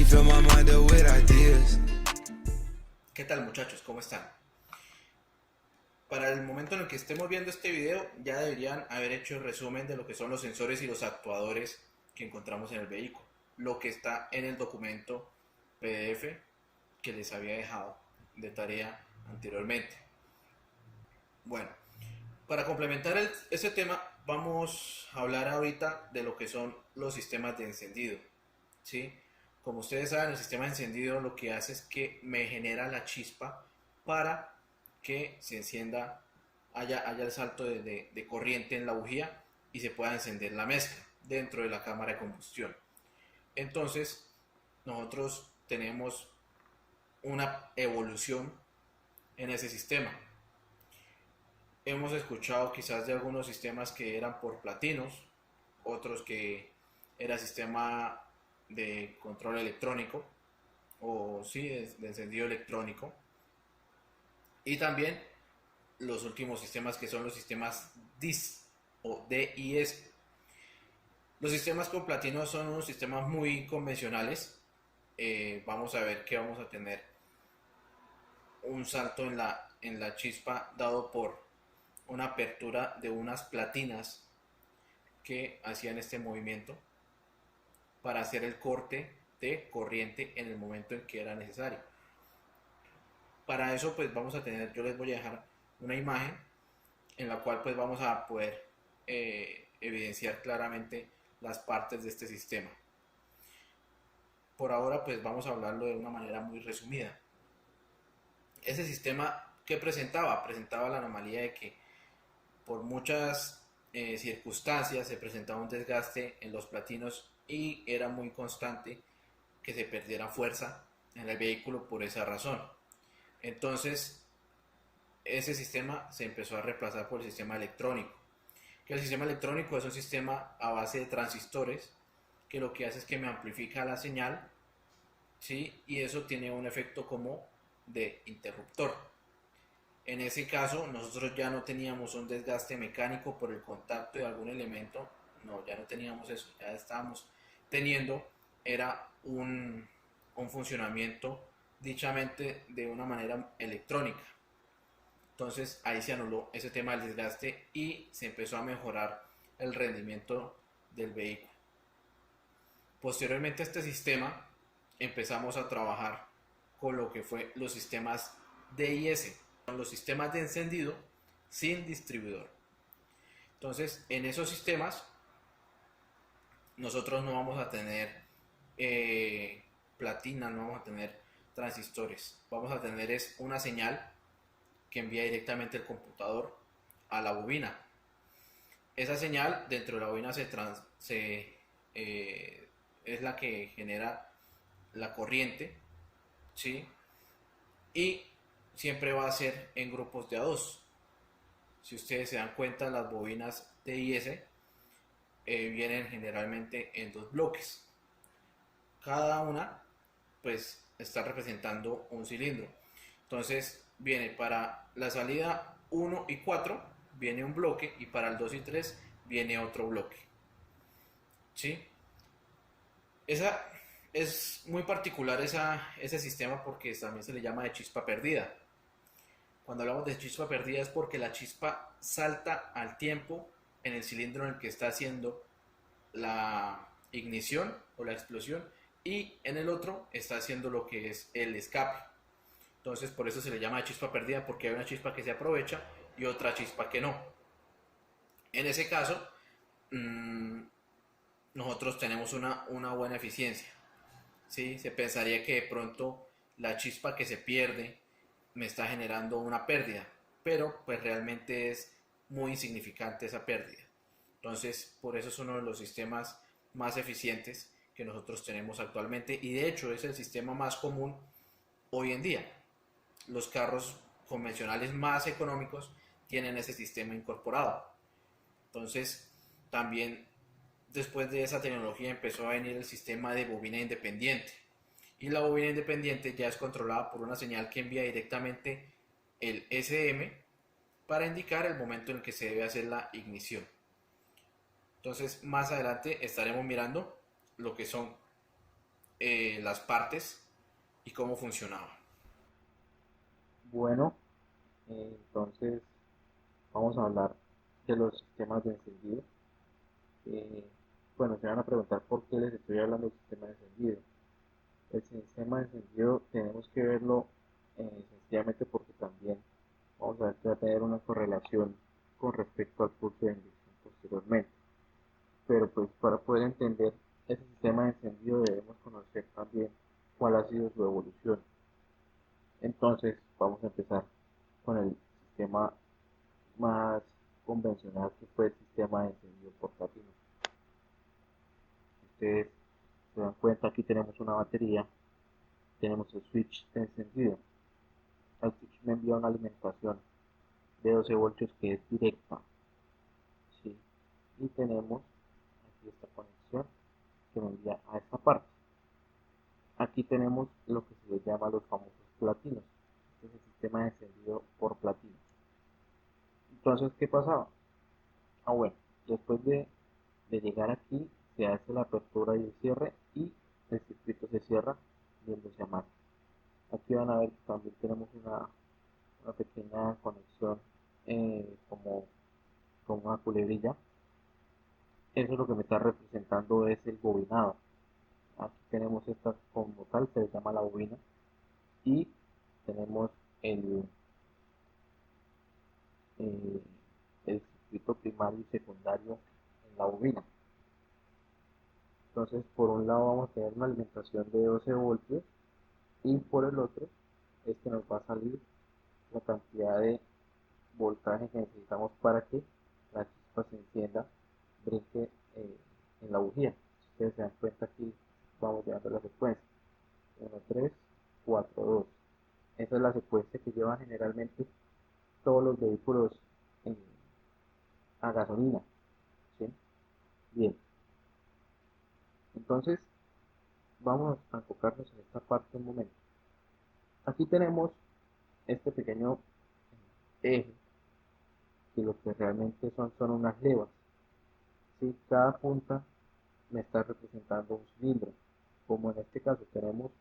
fill my mind up with ideas. ¿Qué tal, muchachos? ¿Cómo están? Para el momento en el que estemos viendo este video ya deberían haber hecho el resumen de lo que son los sensores y los actuadores que encontramos en el vehículo, lo que está en el documento PDF que les había dejado de tarea anteriormente. Bueno, para complementar este tema vamos a hablar ahorita de lo que son los sistemas de encendido, ¿sí? Como ustedes saben, el sistema de encendido lo que hace es que me genera la chispa para que se encienda, haya el salto de corriente en la bujía y se pueda encender la mezcla dentro de la cámara de combustión. Entonces, nosotros tenemos una evolución en ese sistema. Hemos escuchado quizás de algunos sistemas que eran por platinos, otros que era sistema de control electrónico o sí, de encendido electrónico, y también los últimos sistemas que son los sistemas DIS o DIS. Los sistemas con platino son unos sistemas muy convencionales. Vamos a ver que vamos a tener un salto en la chispa dado por una apertura de unas platinas que hacían este movimiento para hacer el corte de corriente en el momento en que era necesario. Para eso pues vamos a tener, yo les voy a dejar una imagen en la cual pues vamos a poder evidenciar claramente las partes de este sistema. Por ahora pues vamos a hablarlo de una manera muy resumida. Ese sistema que presentaba la anomalía de que por muchas circunstancias se presentaba un desgaste en los platinos y era muy constante que se perdiera fuerza en el vehículo por esa razón. Entonces ese sistema se empezó a reemplazar por el sistema electrónico, que el sistema electrónico es un sistema a base de transistores que lo que hace es que me amplifica la señal, ¿sí? Y eso tiene un efecto como de interruptor. En ese caso nosotros ya no teníamos un desgaste mecánico por el contacto de algún elemento, no, ya no teníamos eso, ya estábamos teniendo era un funcionamiento dichamente de una manera electrónica. Entonces ahí se anuló ese tema del desgaste y se empezó a mejorar el rendimiento del vehículo. Posteriormente a este sistema empezamos a trabajar con lo que fue los sistemas DIS, los sistemas de encendido sin distribuidor. Entonces en esos sistemas nosotros no vamos a tener platina, no vamos a tener transistores, vamos a tener es una señal que envía directamente el computador a la bobina. Esa señal dentro de la bobina es la que genera la corriente, ¿sí? Y siempre va a ser en grupos de a dos. Si ustedes se dan cuenta, las bobinas DIS vienen generalmente en dos bloques. Cada una pues está representando un cilindro. Entonces viene para la salida 1 y 4 viene un bloque y para el 2 y 3 viene otro bloque, ¿sí? Esa es muy particular ese sistema porque también se le llama de chispa perdida. Cuando hablamos de chispa perdida es porque la chispa salta al tiempo en el cilindro en el que está haciendo la ignición o la explosión y en el otro está haciendo lo que es el escape. Entonces por eso se le llama chispa perdida, porque hay una chispa que se aprovecha y otra chispa que no. En ese caso nosotros tenemos una buena eficiencia, ¿sí? Se pensaría que de pronto la chispa que se pierde me está generando una pérdida, pero pues realmente es muy insignificante esa pérdida. Entonces por eso es uno de los sistemas más eficientes que nosotros tenemos actualmente y de hecho es el sistema más común hoy en día. Los carros convencionales más económicos tienen ese sistema incorporado. Entonces también después de esa tecnología empezó a venir el sistema de bobina independiente, y la bobina independiente ya es controlada por una señal que envía directamente el SM para indicar el momento en el que se debe hacer la ignición. Entonces más adelante estaremos mirando lo que son las partes y cómo funcionaba. Bueno, entonces vamos a hablar de los sistemas de encendido. Eh, bueno, se van a preguntar por qué les estoy hablando del sistema de encendido. El sistema de encendido tenemos que verlo sencillamente porque también vamos a ver que va a tener una correlación con respecto al pulso de inducción posteriormente. Pero pues para poder entender ese sistema de encendido debemos conocer también cuál ha sido su evolución. Entonces vamos a empezar con el sistema más convencional, que fue el sistema de encendido portátil. Ustedes se dan cuenta, aquí tenemos una batería, tenemos el switch de encendido. El switch me envía una alimentación de 12 voltios que es directa, ¿sí? Y tenemos aquí esta conexión que me envía a esta parte. Aquí tenemos lo que se le llama los famosos platinos. Este es el sistema de encendido por platinos. Entonces, ¿qué pasaba? Bueno, después de llegar aquí, se hace la apertura y el cierre y el circuito se cierra viéndose a más. Aquí van a ver que también tenemos una pequeña conexión como con una culebrilla. Eso es lo que me está representando es el bobinado. Aquí tenemos esta como tal, se le llama la bobina, y tenemos el, eh, el circuito primario y secundario en la bobina. Entonces, por un lado vamos a tener una alimentación de 12 voltios y por el otro es que nos va a salir la cantidad de voltaje que necesitamos para que la chispa se encienda, brinque en la bujía. Si ustedes se dan cuenta, aquí vamos llevando la secuencia: 1, 3, 4, 2. Esa es la secuencia que llevan generalmente todos los vehículos eh, a gasolina, ¿sí? Bien, entonces vamos a enfocarnos en esta parte un momento. Aquí tenemos este pequeño eje, que lo que realmente son unas levas, ¿sí? Cada punta me está representando un cilindro. Como en este caso tenemos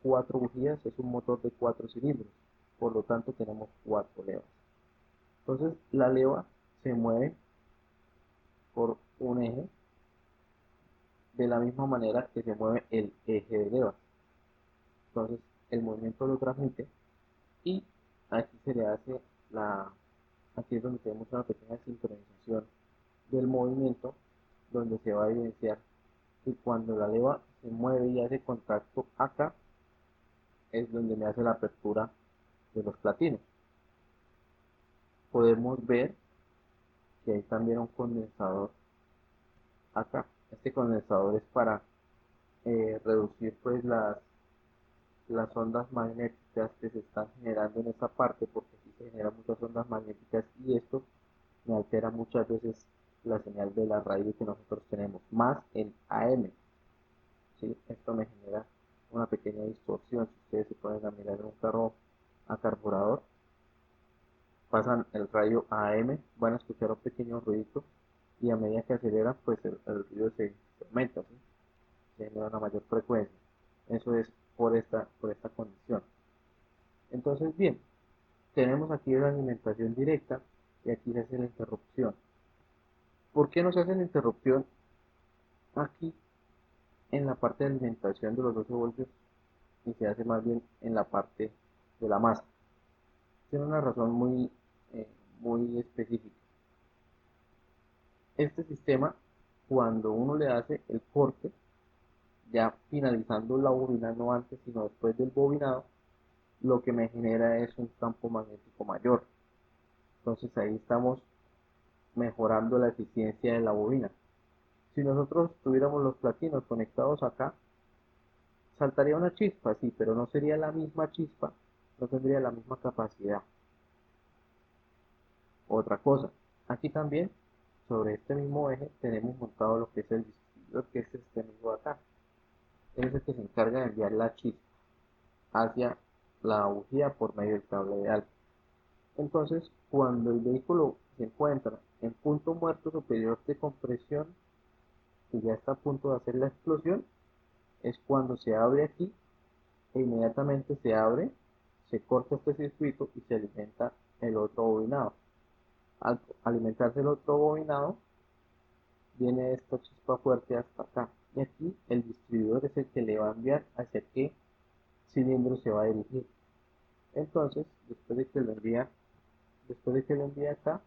4 bujías, es un motor de 4 cilindros, por lo tanto tenemos 4 levas. Entonces la leva se mueve por un eje de la misma manera que se mueve el eje de levas. Entonces el movimiento lo transmite y aquí se le hace aquí es donde tenemos una pequeña sincronización del movimiento, donde se va a evidenciar que cuando la leva se mueve y hace contacto acá, es donde me hace la apertura de los platinos. Podemos ver que hay también un condensador acá. Este condensador es para reducir pues las ondas magnéticas que se están generando en esta parte, porque aquí se generan muchas ondas magnéticas y esto me altera muchas veces la señal de la radio que nosotros tenemos, más en AM, ¿sí? Esto me genera una pequeña distorsión. Si ustedes se ponen a mirar en un carro a carburador, pasan el radio AM, van a escuchar un pequeño ruidito y a medida que aceleran, pues el ruido se aumenta, ¿sí? Se genera una mayor frecuencia. Eso es por esta condición. Entonces, bien, tenemos aquí la alimentación directa y aquí se hace la interrupción. ¿Por qué no se hace la interrupción aquí en la parte de alimentación de los 12 voltios y se hace más bien en la parte de la masa? Tiene una razón muy específica. Este sistema, cuando uno le hace el corte, ya finalizando la bobina, no antes sino después del bobinado, lo que me genera es un campo magnético mayor. Entonces ahí estamos mejorando la eficiencia de la bobina. Si nosotros tuviéramos los platinos conectados acá, saltaría una chispa, sí, pero no sería la misma chispa, no tendría la misma capacidad. Otra cosa, aquí también, sobre este mismo eje, tenemos montado lo que es el distribuidor, que es este mismo de acá. Él es el que se encarga de enviar la chispa hacia la bujía por medio del cable de alta. Entonces, cuando el vehículo se encuentra en punto muerto superior de compresión y ya está a punto de hacer la explosión, es cuando se abre aquí e inmediatamente se abre, se corta este circuito y se alimenta el otro bobinado. Al alimentarse el otro bobinado, viene esta chispa fuerte hasta acá. Y aquí el distribuidor es el que le va a enviar hacia qué cilindro se va a dirigir. Entonces, después de que lo envía acá,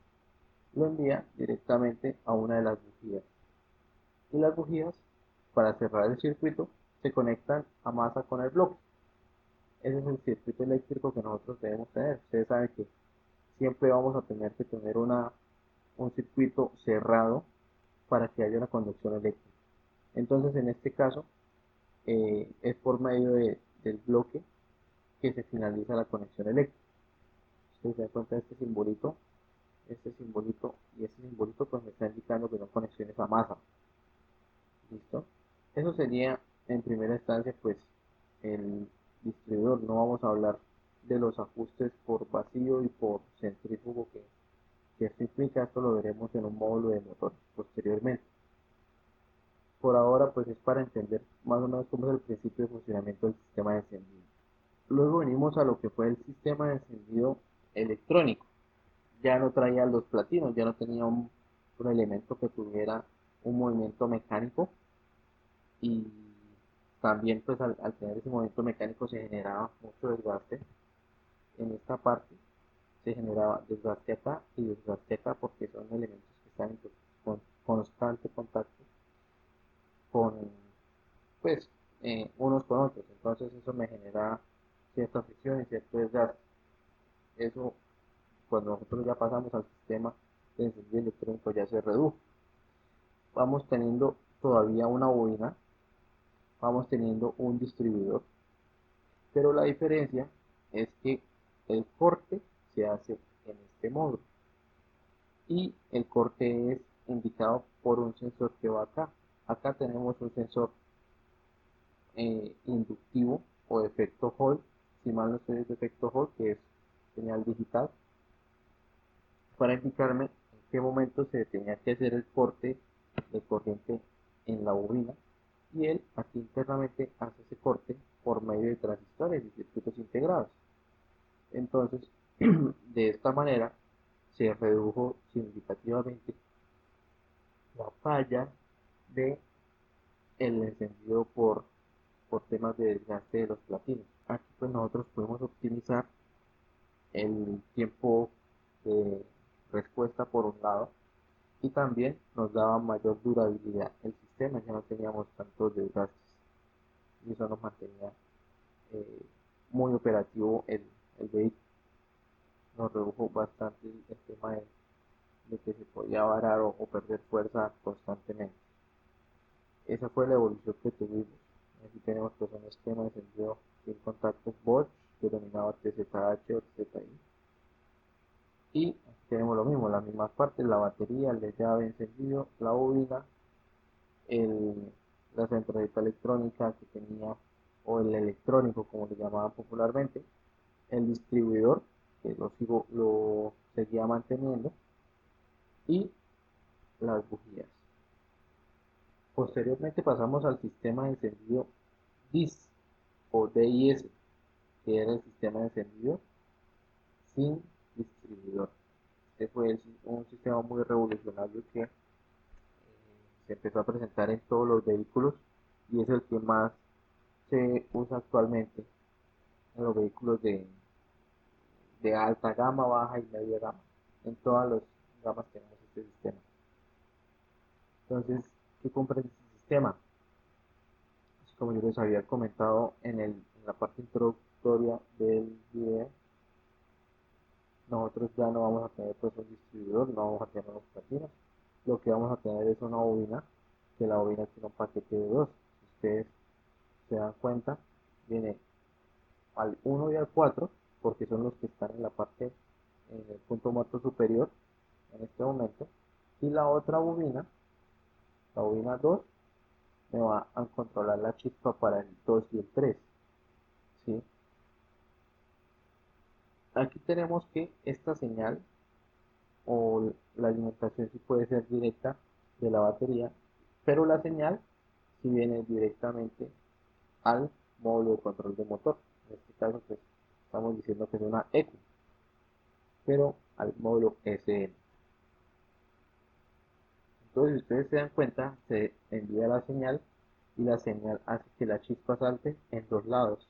lo envía directamente a una de las bujías. Y las bujías, para cerrar el circuito, se conectan a masa con el bloque. Ese es el circuito eléctrico que nosotros debemos tener. Ustedes saben que siempre vamos a tener que tener un circuito cerrado para que haya una conducción eléctrica. Entonces, en este caso, es por medio del bloque que se finaliza la conexión eléctrica. Ustedes se dan cuenta de este simbolito y este simbolito pues me está indicando que son conexiones a masa. ¿Listo? Eso sería en primera instancia pues el distribuidor. No vamos a hablar de los ajustes por vacío y por centrífugo que esto implica. Esto lo veremos en un módulo de motor posteriormente. Por ahora pues es para entender más o menos cómo es el principio de funcionamiento del sistema de encendido. Luego venimos a lo que fue el sistema de encendido electrónico. Ya no traía los platinos, ya no tenía un elemento que tuviera un movimiento mecánico, y también pues al tener ese movimiento mecánico se generaba mucho desgaste en esta parte, se generaba desgaste acá y desgaste acá porque son elementos que están en constante contacto con pues unos con otros. Entonces eso me genera cierta fricción y cierto desgaste. Eso, cuando nosotros ya pasamos al sistema de encendido electrónico, ya se redujo. Vamos teniendo todavía una bobina, vamos teniendo un distribuidor, pero la diferencia es que el corte se hace en este módulo y el corte es indicado por un sensor que va acá. Acá tenemos un sensor inductivo o de efecto Hall, si mal no estoy, de efecto Hall, que es señal digital, para indicarme en qué momento se tenía que hacer el corte de corriente en la bobina, y él aquí internamente hace ese corte por medio de transistores y circuitos integrados. Entonces, de esta manera se redujo significativamente la falla de el encendido por temas de desgaste de los platinos. Aquí pues nosotros podemos optimizar el tiempo de respuesta por un lado, y también nos daba mayor durabilidad el sistema, ya no teníamos tantos desgastes y eso nos mantenía eh, muy operativo el vehículo. Nos redujo bastante el tema de que se podía varar o perder fuerza constantemente. Esa fue la evolución que tuvimos. Aquí tenemos pues un esquema de encendido sin contactos Bosch, denominado TZH o TZI. Y aquí tenemos lo mismo, las mismas partes: la batería, el de llave encendido, la bobina, el, la centralita electrónica que tenía, o el electrónico como le llamaban popularmente, el distribuidor, que lo seguía manteniendo, y las bujías. Posteriormente pasamos al sistema de encendido DIS o DIS, que era el sistema de encendido sin distribuidor. Este fue un sistema muy revolucionario que se empezó a presentar en todos los vehículos y es el que más se usa actualmente en los vehículos de alta gama, baja y media gama. En todas las gamas tenemos este sistema. Entonces, ¿qué comprende este sistema? Pues, como yo les había comentado en la parte introductoria del video, nosotros ya no vamos a tener pues un distribuidor, no vamos a tener los platinos. Lo que vamos a tener es una bobina, que la bobina tiene un paquete de dos. Si ustedes se dan cuenta, viene al 1 y al 4, porque son los que están en la parte, en el punto muerto superior en este momento, y la otra bobina, la bobina 2, me va a controlar la chispa para el 2 y el 3, ¿sí? Aquí tenemos que esta señal o la alimentación sí puede ser directa de la batería, pero la señal si viene directamente al módulo de control de motor. En este caso pues estamos diciendo que es una ECU, pero al módulo SN. Entonces, si ustedes se dan cuenta, se envía la señal y la señal hace que la chispa salte en dos lados.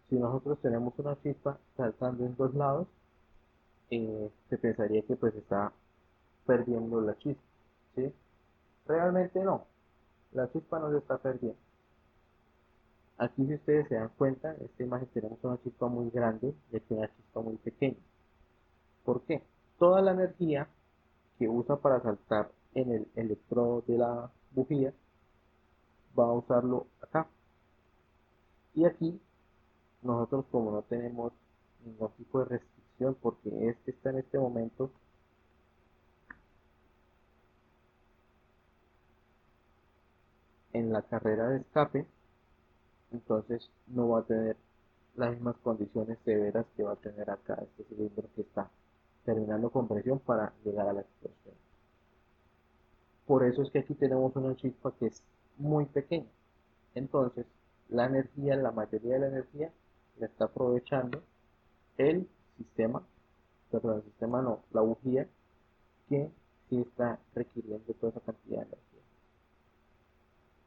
Si nosotros tenemos una chispa saltando en dos lados, se pensaría que pues está perdiendo la chispa, ¿sí? Realmente no, la chispa no se está perdiendo. Aquí, si ustedes se dan cuenta, en esta imagen tenemos una chispa muy grande y aquí una chispa muy pequeña. ¿Por qué? Toda la energía que usa para saltar en el electrodo de la bujía va a usarlo acá. Y aquí nosotros, como no tenemos ningún tipo de restricción, porque este está en este momento en la carrera de escape, entonces no va a tener las mismas condiciones severas que va a tener acá este cilindro que está terminando con presión para llegar a la explosión. Por eso es que aquí tenemos una chispa que es muy pequeña. Entonces, la energía, la mayoría de la energía, la está aprovechando el sistema, perdón, el sistema no, la bujía, que sí está requiriendo toda esa cantidad de energía.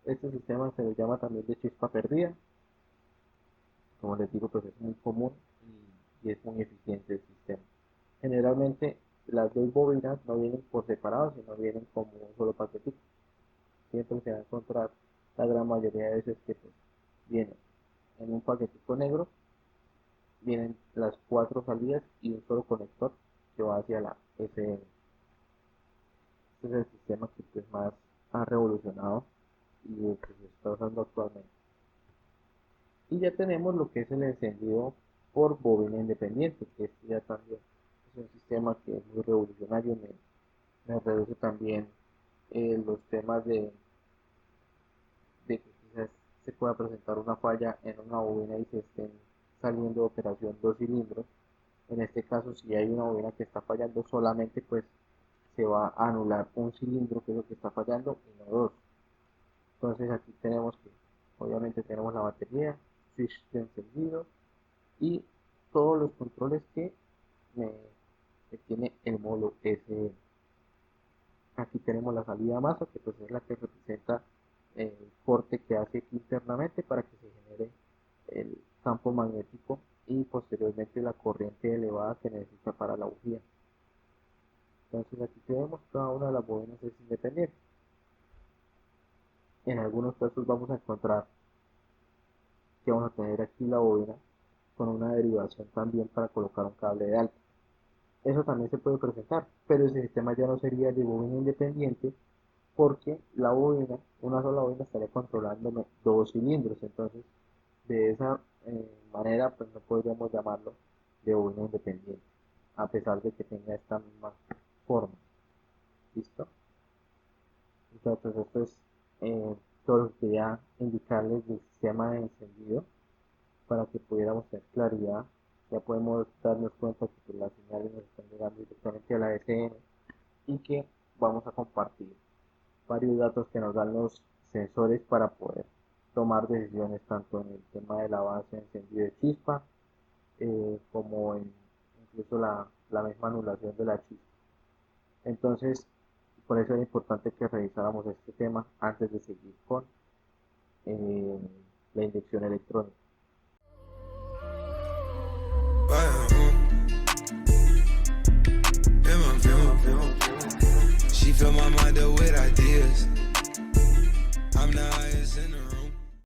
Este sistema se le llama también de chispa perdida. Como les digo, pues es muy común y es muy eficiente el sistema. Generalmente las dos bobinas no vienen por separado, sino vienen como un solo paquetito. Siempre se va a encontrar la gran mayoría de veces que pues, vienen en un paquetito negro, vienen las 4 salidas y un solo conector que va hacia la SN. Este es el sistema que pues, más ha revolucionado y el que se está usando actualmente. Y ya tenemos lo que es el encendido por bobina independiente, que este ya también es un sistema que es muy revolucionario, me reduce también los temas de que quizás se pueda presentar una falla en una bobina y se estén saliendo de operación dos cilindros. En este caso, si hay una bobina que está fallando solamente, pues se va a anular un cilindro que es lo que está fallando y no dos. Entonces aquí tenemos que, obviamente tenemos la batería, switch de encendido y todos los controles que tiene el módulo SN. Aquí tenemos la salida masa, que pues es la que representa el corte que hace aquí internamente para que se genere el campo magnético y posteriormente la corriente elevada que necesita para la bujía. Entonces aquí tenemos cada una de las bobinas es independiente. En algunos casos vamos a encontrar que vamos a tener aquí la bobina con una derivación también para colocar un cable de alta. Eso también se puede presentar, pero ese sistema ya no sería de bobina independiente porque la bobina, una sola bobina estaría controlando dos cilindros, entonces de esa manera pues no podríamos llamarlo de bobina independiente, a pesar de que tenga esta misma forma. ¿Listo? Entonces esto es todo lo que quería indicarles del sistema de encendido para que pudiéramos tener claridad. Ya podemos darnos cuenta que las señales nos están llegando directamente a la SN y que vamos a compartir varios datos que nos dan los sensores para poder tomar decisiones tanto en el tema del avance de encendido de chispa como en incluso la misma anulación de la chispa. Entonces, por eso es importante que revisáramos este tema antes de seguir con la inyección electrónica. She fill my mind up with ideas. I'm the highest in the